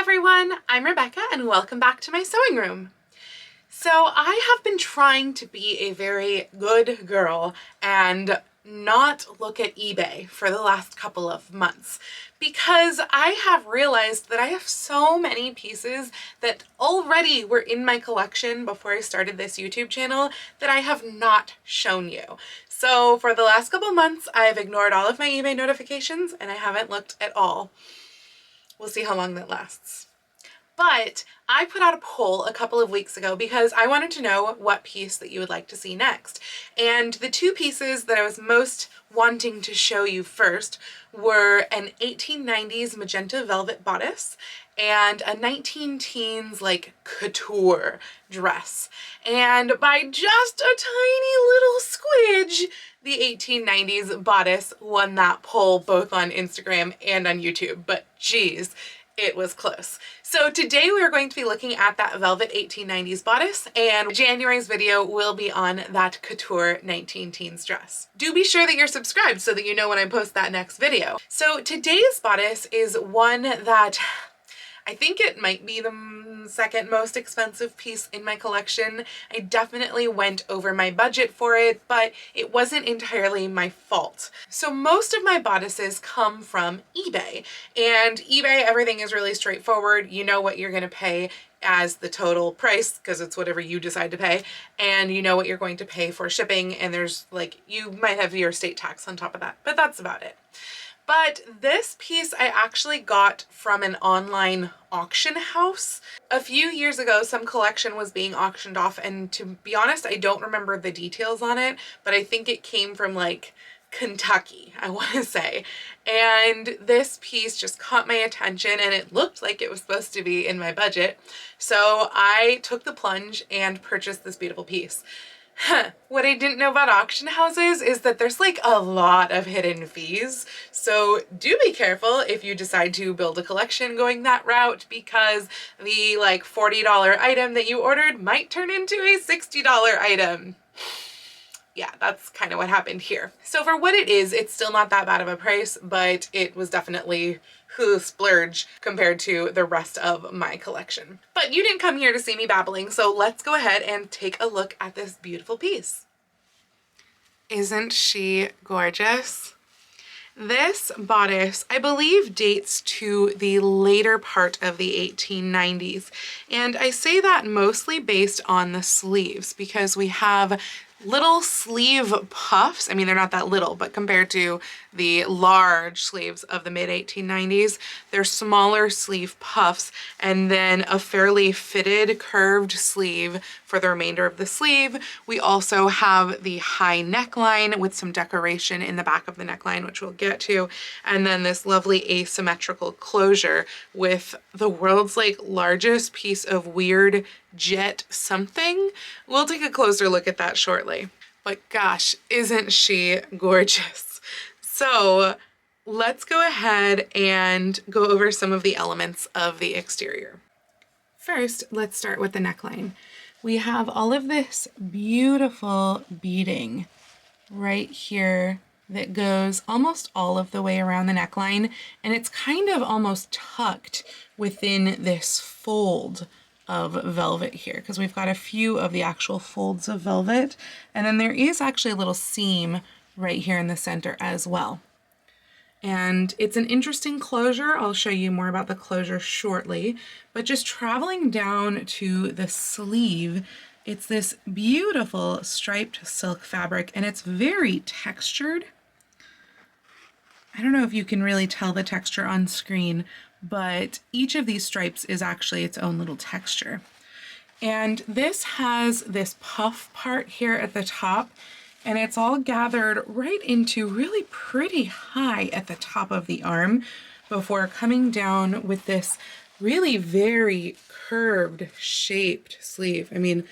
everyone, I'm Rebecca and welcome back to my sewing room. So I have been trying to be a very good girl and not look at eBay for the last couple of months because I have realized that I have so many pieces that already were in my collection before I started this YouTube channel that I have not shown you. So for the last couple months, I've ignored all of my eBay notifications and I haven't looked at all. We'll see how long that lasts. But I put out a poll a couple of weeks ago because I wanted to know what piece that you would like to see next. And the two pieces that I was most wanting to show you first were an 1890s magenta velvet bodice and a 19-teens like couture dress. And by just a tiny little squidge, the 1890s bodice won that poll both on Instagram and on YouTube, but geez, it was close. So today we are going to be looking at that velvet 1890s bodice, and January's video will be on that couture 19-teens dress. Do be sure that you're subscribed so that you know when I post that next video. So today's bodice is one that I think it might be the second most expensive piece in my collection. I definitely went over my budget for it, but it wasn't entirely my fault. So most of my bodices come from eBay, and eBay, everything is really straightforward. You know what you're gonna pay as the total price because it's whatever you decide to pay, and you know what you're going to pay for shipping, and there's like, you might have your state tax on top of that, but that's about it. But this piece I actually got from an online auction house. A few years ago, some collection was being auctioned off, and to be honest, I don't remember the details on it, but I think it came from like Kentucky, I want to say. And this piece just caught my attention and it looked like it was supposed to be in my budget. So I took the plunge and purchased this beautiful piece. What I didn't know about auction houses is that there's like a lot of hidden fees. So do be careful if you decide to build a collection going that route, because the like $40 item that you ordered might turn into a $60 item. Yeah, that's kind of what happened here. So for what it is, it's still not that bad of a price, but it was definitely a splurge compared to the rest of my collection. But you didn't come here to see me babbling, so let's go ahead and take a look at this beautiful piece. Isn't she gorgeous? This bodice, I believe, dates to the later part of the 1890s. And I say that mostly based on the sleeves, because we have little sleeve puffs. I mean, they're not that little, but compared to the large sleeves of the mid 1890s, they're smaller sleeve puffs, and then a fairly fitted curved sleeve for the remainder of the sleeve. We also have the high neckline with some decoration in the back of the neckline, which we'll get to, and then this lovely asymmetrical closure with the world's like largest piece of weird jet something. We'll take a closer look at that shortly. But gosh, isn't she gorgeous? So let's go ahead and go over some of the elements of the exterior. First, let's start with the neckline. We have all of this beautiful beading right here that goes almost all of the way around the neckline, and it's kind of almost tucked within this fold of velvet here, because we've got a few of the actual folds of velvet, and then there is actually a little seam right here in the center as well. And it's an interesting closure. I'll show you more about the closure shortly, but just traveling down to the sleeve, it's this beautiful striped silk fabric, and it's very textured. I don't know if you can really tell the texture on screen, but each of these stripes is actually its own little texture. And this has this puff part here at the top, and it's all gathered right into really pretty high at the top of the arm before coming down with this really very curved shaped sleeve. I mean,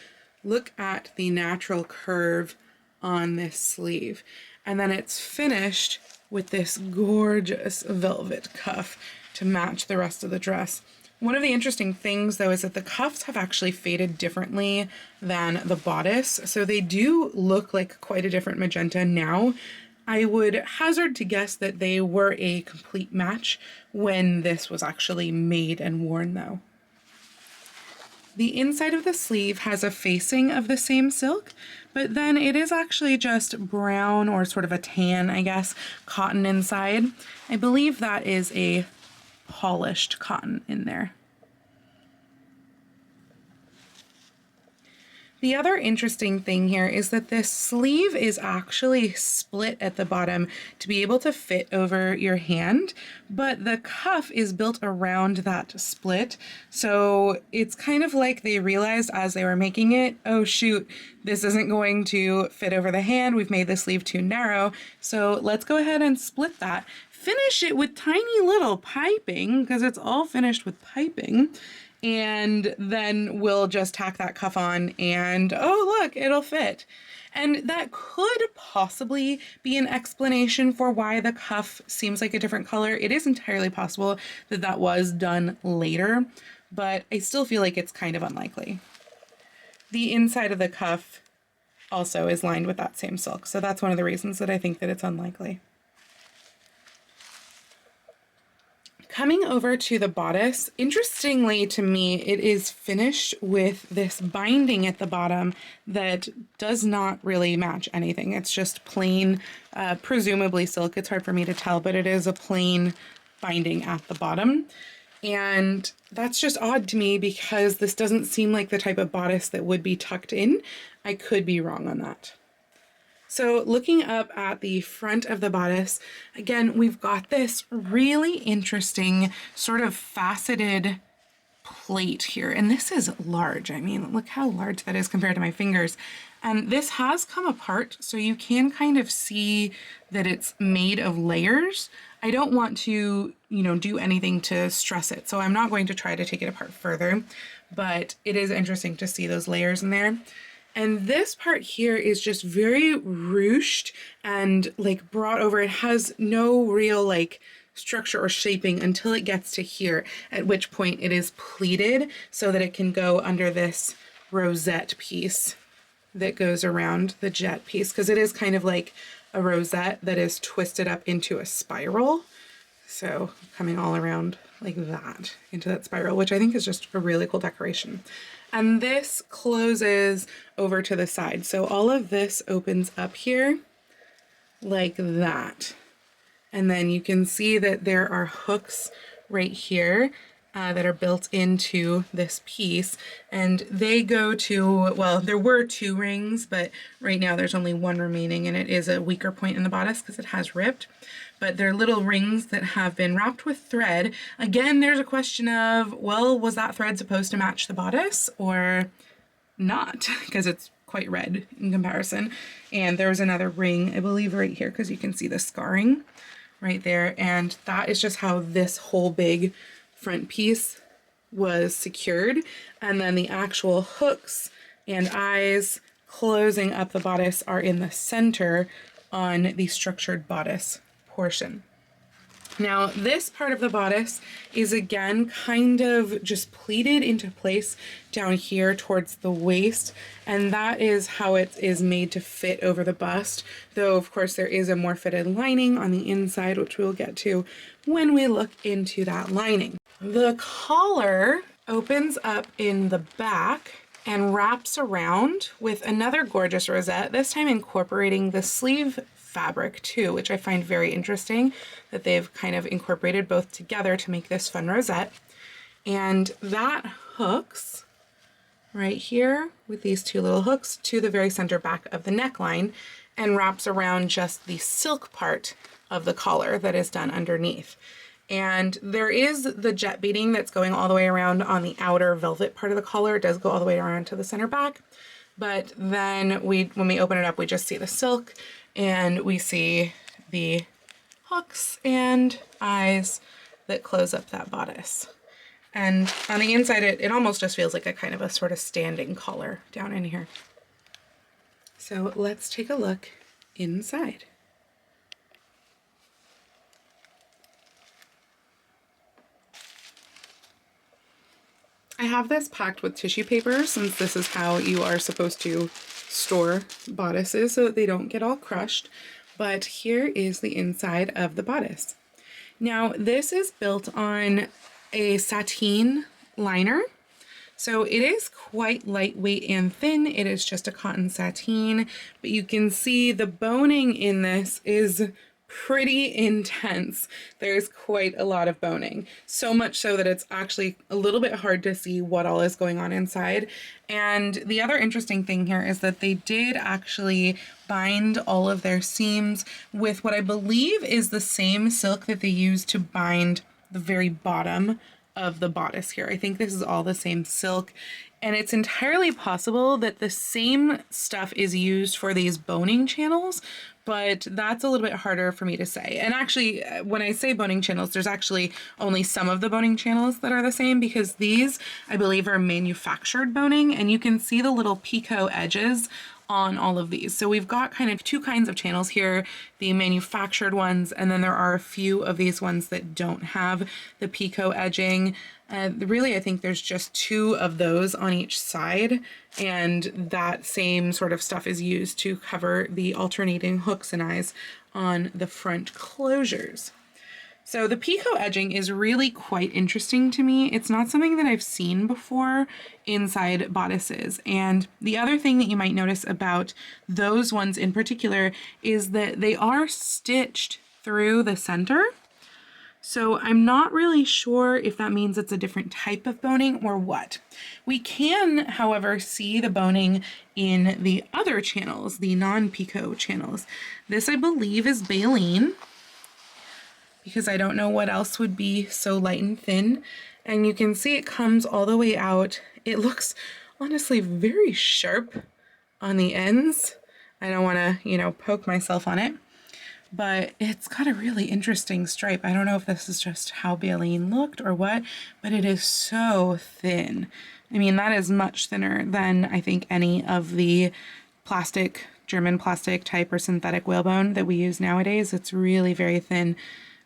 look at the natural curve on this sleeve. And then it's finished with this gorgeous velvet cuff to match the rest of the dress. One of the interesting things though is that the cuffs have actually faded differently than the bodice. So they do look like quite a different magenta now. I would hazard to guess that they were a complete match when this was actually made and worn though. The inside of the sleeve has a facing of the same silk, but then it is actually just brown or sort of a tan, I guess, cotton inside. I believe that is a polished cotton in there. The other interesting thing here is that this sleeve is actually split at the bottom to be able to fit over your hand, but the cuff is built around that split. So it's kind of like they realized as they were making it, oh shoot, this isn't going to fit over the hand. We've made the sleeve too narrow. So let's go ahead and split that. Finish it with tiny little piping because it's all finished with piping. And then we'll just tack that cuff on and oh look, it'll fit. And that could possibly be an explanation for why the cuff seems like a different color. It is entirely possible that that was done later, but I still feel like it's kind of unlikely. The inside of the cuff also is lined with that same silk, so that's one of the reasons that I think that it's unlikely. Coming over to the bodice, interestingly to me, it is finished with this binding at the bottom that does not really match anything. It's just plain, presumably silk. It's hard for me to tell, but it is a plain binding at the bottom. And that's just odd to me because this doesn't seem like the type of bodice that would be tucked in. I could be wrong on that. So looking up at the front of the bodice, again, we've got this really interesting sort of faceted plate here. And this is large. I mean, look how large that is compared to my fingers. And this has come apart, so you can kind of see that it's made of layers. I don't want to, do anything to stress it, so I'm not going to try to take it apart further, but it is interesting to see those layers in there. And this part here is just very ruched and like brought over. It has no real like structure or shaping until it gets to here, at which point it is pleated so that it can go under this rosette piece that goes around the jet piece, because it is kind of like a rosette that is twisted up into a spiral. So coming all around like that into that spiral, which I think is just a really cool decoration. And this closes over to the side. So all of this opens up here like that. And then you can see that there are hooks right here that are built into this piece. And they go to, well, there were 2 rings, but right now there's only 1 remaining, and it is a weaker point in the bodice because it has ripped. But they're little rings that have been wrapped with thread. Again, there's a question of, well, was that thread supposed to match the bodice or not? Because it's quite red in comparison. And there was another ring, I believe, right here, because you can see the scarring right there. And that is just how this whole big front piece was secured. And then the actual hooks and eyes closing up the bodice are in the center on the structured bodice portion. Now this part of the bodice is again kind of just pleated into place down here towards the waist, and that is how it is made to fit over the bust, though of course there is a more fitted lining on the inside, which we'll get to when we look into that lining. The collar opens up in the back and wraps around with another gorgeous rosette, this time incorporating the sleeve fabric too, which I find very interesting that they've kind of incorporated both together to make this fun rosette. And that hooks right here with these 2 little hooks to the very center back of the neckline and wraps around just the silk part of the collar that is done underneath. And there is the jet beading that's going all the way around on the outer velvet part of the collar. It does go all the way around to the center back, but then when we open it up, we just see the silk and we see the hooks and eyes that close up that bodice. And on the inside, it almost just feels like a kind of a sort of standing collar down in here. So let's take a look inside. I have this packed with tissue paper since this is how you are supposed to store bodices so that they don't get all crushed. But here is the inside of the bodice. Now, this is built on a sateen liner. So it is quite lightweight and thin. It is just a cotton sateen, but you can see the boning in this is pretty intense. There's quite a lot of boning, so much so that it's actually a little bit hard to see what all is going on inside. And the other interesting thing here is that they did actually bind all of their seams with what I believe is the same silk that they used to bind the very bottom of the bodice here. I think this is all the same silk, and it's entirely possible that the same stuff is used for these boning channels, but that's a little bit harder for me to say. And actually, when I say boning channels, there's actually only some of the boning channels that are the same, because these, I believe, are manufactured boning, and you can see the little picot edges on all of these. So we've got kind of two kinds of channels here, the manufactured ones, and then there are a few of these ones that don't have the picot edging. Really, I think there's just two of those on each side, and that same sort of stuff is used to cover the alternating hooks and eyes on the front closures. So the picot edging is really quite interesting to me. It's not something that I've seen before inside bodices. And the other thing that you might notice about those ones in particular is that they are stitched through the center. So I'm not really sure if that means it's a different type of boning or what. We can, however, see the boning in the other channels, the non-picot channels. This, I believe, is baleen, because I don't know what else would be so light and thin. And you can see it comes all the way out. It looks honestly very sharp on the ends. I don't want to, poke myself on it, but it's got a really interesting stripe. I don't know if this is just how baleen looked or what, but it is so thin. I mean, that is much thinner than I think any of the plastic, German plastic type or synthetic whalebone that we use nowadays. It's really very thin.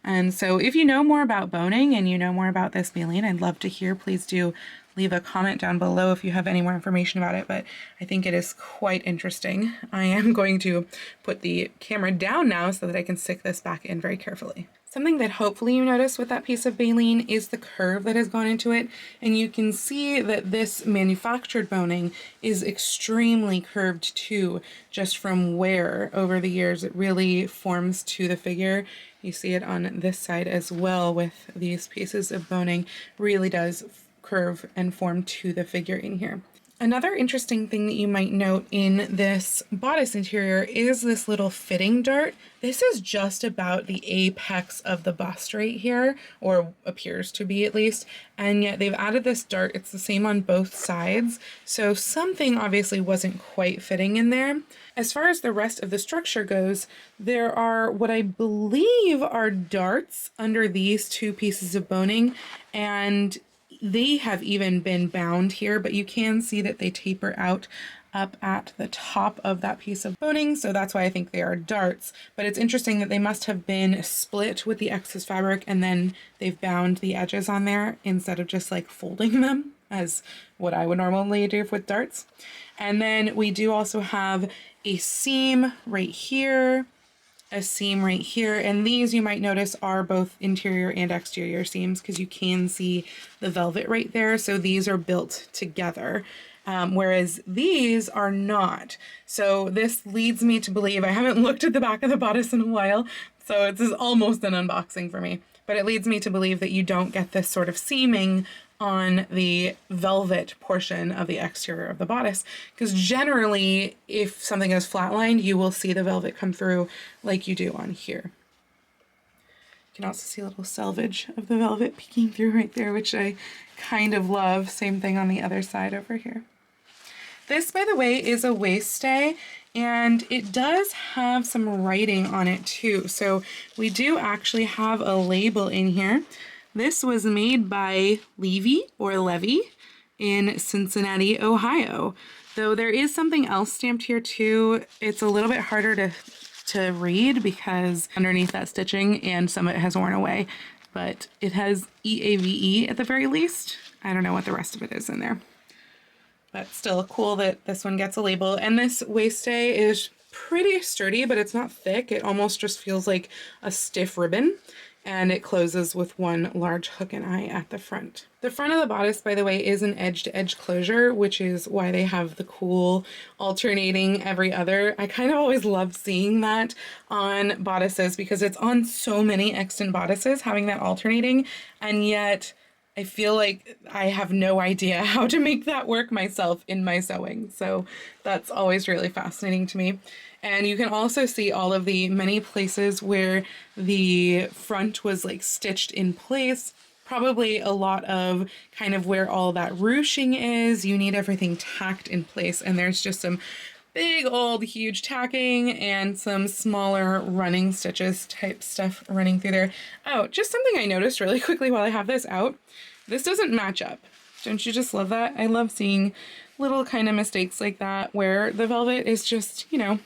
And so if you know more about boning and you know more about this baleen, I'd love to hear. Please do leave a comment down below if you have any more information about it, but I think it is quite interesting. I am going to put the camera down now so that I can stick this back in very carefully. Something that hopefully you notice with that piece of baleen is the curve that has gone into it, and you can see that this manufactured boning is extremely curved too, just from where over the years it really forms to the figure. You see it on this side as well with these pieces of boning. Really does curve and form to the figure in here. Another interesting thing that you might note in this bodice interior is this little fitting dart. This is just about the apex of the bust right here, or appears to be at least, and yet they've added this dart. It's the same on both sides, so something obviously wasn't quite fitting in there. As far as the rest of the structure goes, there are what I believe are darts under these two pieces of boning, and they have even been bound here, but you can see that they taper out up at the top of that piece of boning, so that's why I think they are darts. But it's interesting that they must have been split with the excess fabric and then they've bound the edges on there instead of just like folding them as what I would normally do with darts. And then we do also have a seam right here, a seam right here, and these you might notice are both interior and exterior seams because you can see the velvet right there. So these are built together, whereas these are not. So this leads me to believe, I haven't looked at the back of the bodice in a while, so this is almost an unboxing for me, but it leads me to believe that you don't get this sort of seaming on the velvet portion of the exterior of the bodice, because generally if something is flatlined you will see the velvet come through like you do on here. You can also see a little selvage of the velvet peeking through right there, which I kind of love. Same thing on the other side over here. This, by the way, is a waist stay, and it does have some writing on it too. So we do actually have a label in here. This was made by Levy or Levy in Cincinnati, Ohio. Though there is something else stamped here too. It's a little bit harder to read because underneath that stitching and some of it has worn away, but it has EAVE at the very least. I don't know what the rest of it is in there. But still cool that this one gets a label. And this waist stay is pretty sturdy, but it's not thick. It almost just feels like a stiff ribbon, and it closes with one large hook and eye at the front. The front of the bodice, by the way, is an edge-to-edge closure, which is why they have the cool alternating every other. I kind of always love seeing that on bodices because it's on so many extant bodices, having that alternating, and yet I feel like I have no idea how to make that work myself in my sewing. So that's always really fascinating to me. And you can also see all of the many places where the front was like stitched in place. Probably a lot of kind of where all that ruching is. You need everything tacked in place, and there's just some big old huge tacking and some smaller running stitches type stuff running through there. Oh, just something I noticed really quickly while I have this out. This doesn't match up. Don't you just love that? I love seeing little kind of mistakes like that where the velvet is just, you know,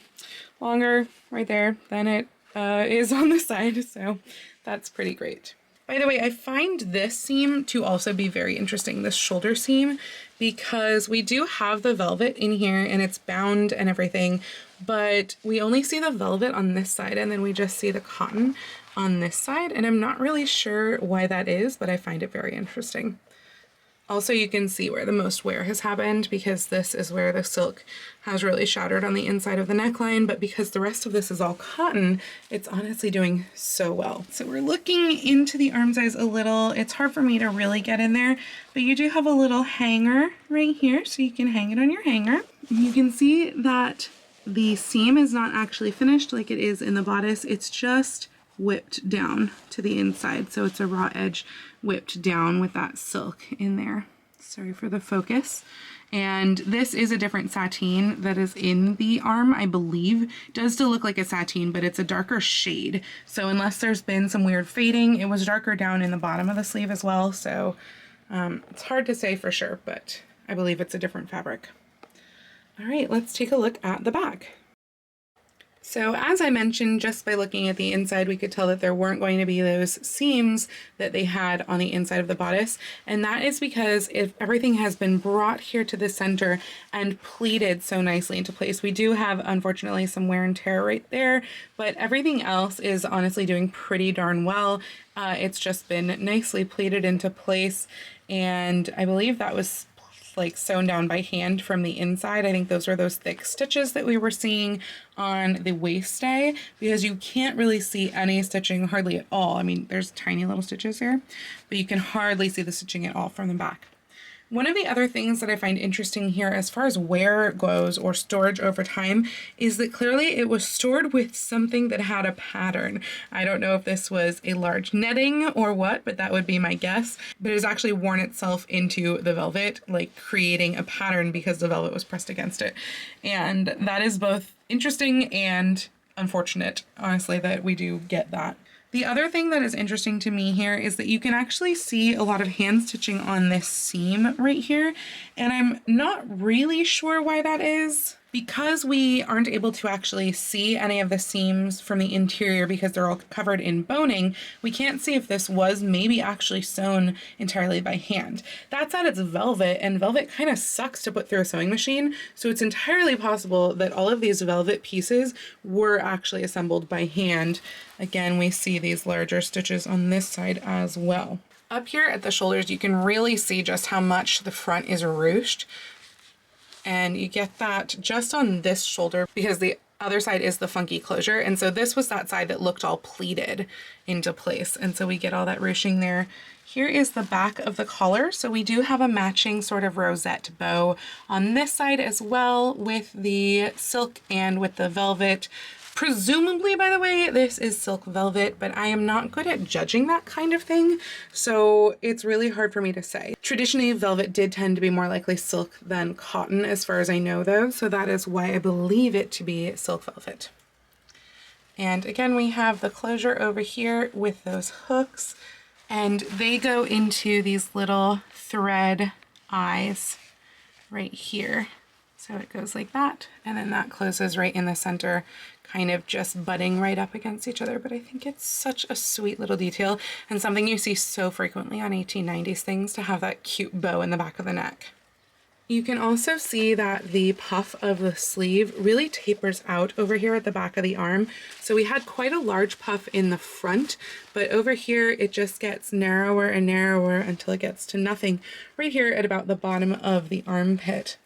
longer right there than it is on the side. So that's pretty great. By the way, I find this seam to also be very interesting, this shoulder seam, because we do have the velvet in here and it's bound and everything, but we only see the velvet on this side and then we just see the cotton on this side, and I'm not really sure why that is, but I find it very interesting. Also, you can see where the most wear has happened because this is where the silk has really shattered on the inside of the neckline, but because the rest of this is all cotton, it's honestly doing so well. So we're looking into the arm size a little. It's hard for me to really get in there, but you do have a little hanger right here, so you can hang it on your hanger. You can see that the seam is not actually finished like it is in the bodice. It's just whipped down to the inside, so it's a raw edge whipped down with that silk in there. Sorry for the focus. And this is a different sateen that is in the arm, I believe. It does still look like a sateen, but it's a darker shade. So unless there's been some weird fading, it was darker down in the bottom of the sleeve as well. So it's hard to say for sure, but I believe it's a different fabric. All right, let's take a look at the back. So as I mentioned, just by looking at the inside, we could tell that there weren't going to be those seams that they had on the inside of the bodice. And that is because if everything has been brought here to the center and pleated so nicely into place. We do have, unfortunately, some wear and tear right there, but everything else is honestly doing pretty darn well. It's just been nicely pleated into place. And I believe that was like sewn down by hand from the inside. I think those are those thick stitches that we were seeing on the waiststay, because you can't really see any stitching hardly at all. I mean, there's tiny little stitches here, but you can hardly see the stitching at all from the back. One of the other things that I find interesting here as far as wear goes or storage over time is that clearly it was stored with something that had a pattern. I don't know if this was a large netting or what, but that would be my guess. But it has actually worn itself into the velvet, like creating a pattern because the velvet was pressed against it. And that is both interesting and unfortunate, honestly, that we do get that. The other thing that is interesting to me here is that you can actually see a lot of hand stitching on this seam right here, and I'm not really sure why that is. Because we aren't able to actually see any of the seams from the interior because they're all covered in boning, we can't see if this was maybe actually sewn entirely by hand. That said, it's velvet, and velvet kind of sucks to put through a sewing machine, so it's entirely possible that all of these velvet pieces were actually assembled by hand. Again, we see these larger stitches on this side as well. Up here at the shoulders, you can really see just how much the front is ruched. And you get that just on this shoulder because the other side is the funky closure. And so this was that side that looked all pleated into place. And so we get all that ruching there. Here is the back of the collar. So we do have a matching sort of rosette bow on this side as well with the silk and with the velvet. Presumably, by the way, this is silk velvet, but I am not good at judging that kind of thing, so it's really hard for me to say. Traditionally, velvet did tend to be more likely silk than cotton, as far as I know, though, so that is why I believe it to be silk velvet. And again, we have the closure over here with those hooks, and they go into these little thread eyes right here. So it goes like that, and then that closes right in the center, kind of just butting right up against each other. But I think it's such a sweet little detail and something you see so frequently on 1890s things, to have that cute bow in the back of the neck. You can also see that the puff of the sleeve really tapers out over here at the back of the arm. So we had quite a large puff in the front, but over here it just gets narrower and narrower until it gets to nothing right here at about the bottom of the armpit.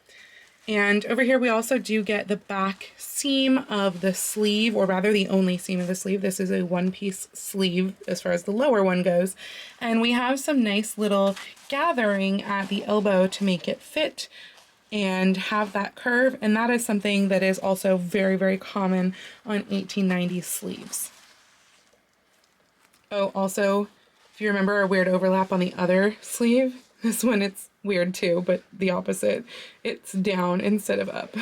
And over here we also do get the back seam of the sleeve, or rather the only seam of the sleeve. This is a one-piece sleeve as far as the lower one goes. And we have some nice little gathering at the elbow to make it fit and have that curve. And that is something that is also very, very common on 1890s sleeves. Oh, also, if you remember a weird overlap on the other sleeve, this one it's weird too, but the opposite. It's down instead of up.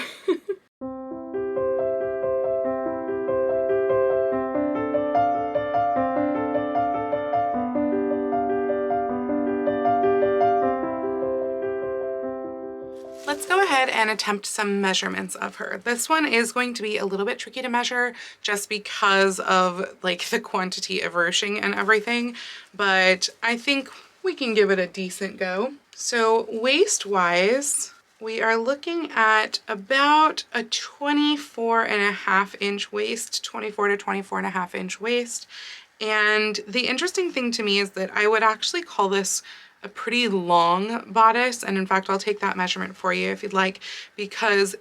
Let's go ahead and attempt some measurements of her. This one is going to be a little bit tricky to measure just because of like the quantity of ruching and everything, but I think we can give it a decent go. So waist-wise, we are looking at about a 24.5-inch waist, 24 to 24.5-inch waist. And the interesting thing to me is that I would actually call this a pretty long bodice, and in fact I'll take that measurement for you if you'd like, because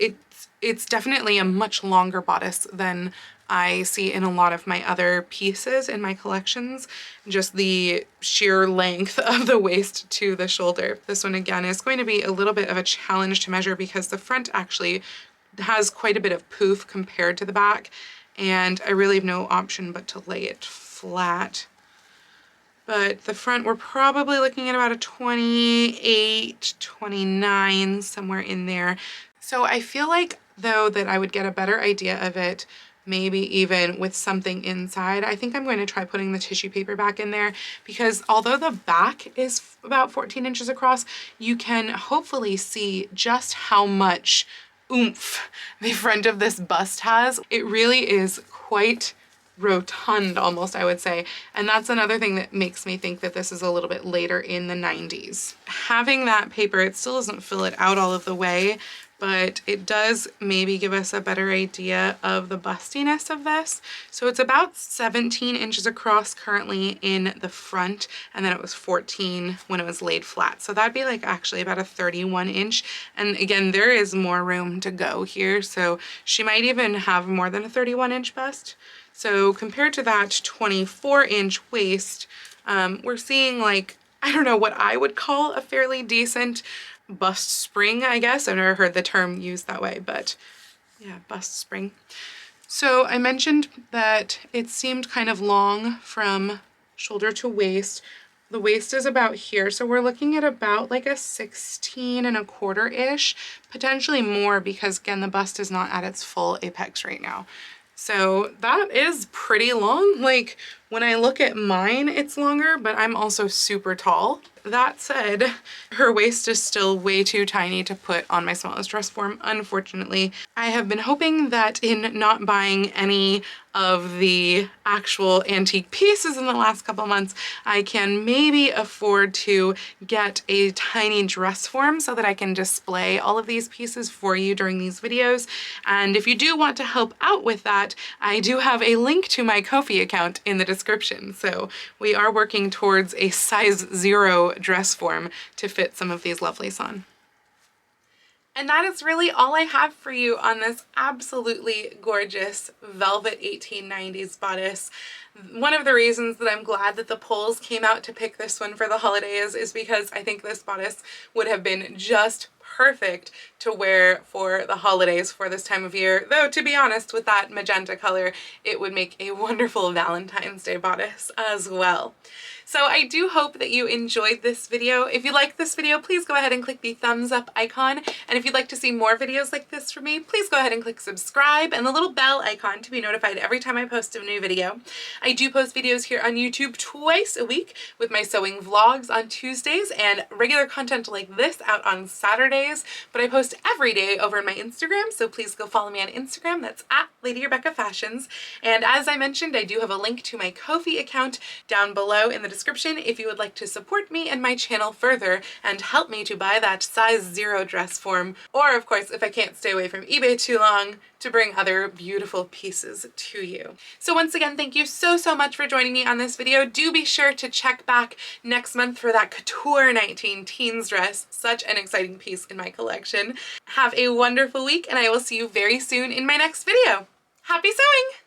it's definitely a much longer bodice than I see in a lot of my other pieces in my collections, just the sheer length of the waist to the shoulder. This one again is going to be a little bit of a challenge to measure because the front actually has quite a bit of poof compared to the back, and I really have no option but to lay it flat. But the front, we're probably looking at about a 28, 29, somewhere in there. So I feel like, though, that I would get a better idea of it, maybe even with something inside. I think I'm going to try putting the tissue paper back in there, because although the back is about 14 inches across, you can hopefully see just how much oomph the front of this bust has. It really is quite rotund almost, I would say. And that's another thing that makes me think that this is a little bit later in the 90s. Having that paper, it still doesn't fill it out all of the way, but it does maybe give us a better idea of the bustiness of this. So it's about 17 inches across currently in the front, and then it was 14 when it was laid flat. So that'd be like actually about a 31 inch. And again, there is more room to go here. So she might even have more than a 31 inch bust. So compared to that 24-inch waist, we're seeing like, I don't know what I would call a fairly decent bust spring, I guess. I've never heard the term used that way, but yeah, bust spring. So I mentioned that it seemed kind of long from shoulder to waist. The waist is about here, so we're looking at about like a 16.25-ish, potentially more, because again, the bust is not at its full apex right now. So that is pretty long. Like when I look at mine, it's longer, but I'm also super tall. That said, her waist is still way too tiny to put on my smallest dress form, unfortunately. I have been hoping that in not buying any of the actual antique pieces in the last couple months, I can maybe afford to get a tiny dress form so that I can display all of these pieces for you during these videos. And if you do want to help out with that, I do have a link to my Ko-fi account in the description. So we are working towards a size 0 dress form to fit some of these lovelies on. And that is really all I have for you on this absolutely gorgeous velvet 1890s bodice. One of the reasons that I'm glad that the polls came out to pick this one for the holidays is because I think this bodice would have been just perfect to wear for the holidays for this time of year. Though, to be honest, with that magenta color, it would make a wonderful Valentine's Day bodice as well. So I do hope that you enjoyed this video. If you liked this video, please go ahead and click the thumbs up icon. And if you'd like to see more videos like this from me, please go ahead and click subscribe and the little bell icon to be notified every time I post a new video. I do post videos here on YouTube twice a week, with my sewing vlogs on Tuesdays and regular content like this out on Saturdays, but I post every day over on my Instagram, so please go follow me on Instagram. That's at Lady Rebecca Fashions. And as I mentioned, I do have a link to my Ko-fi account down below in the description if you would like to support me and my channel further and help me to buy that size 0 dress form, or of course, if I can't stay away from eBay too long, to bring other beautiful pieces to you. So once again, thank you so much for joining me on this video. Do be sure to check back next month for that couture 19-teens dress. Such an exciting piece in my collection. Have a wonderful week, and I will see you very soon in my next video. Happy sewing!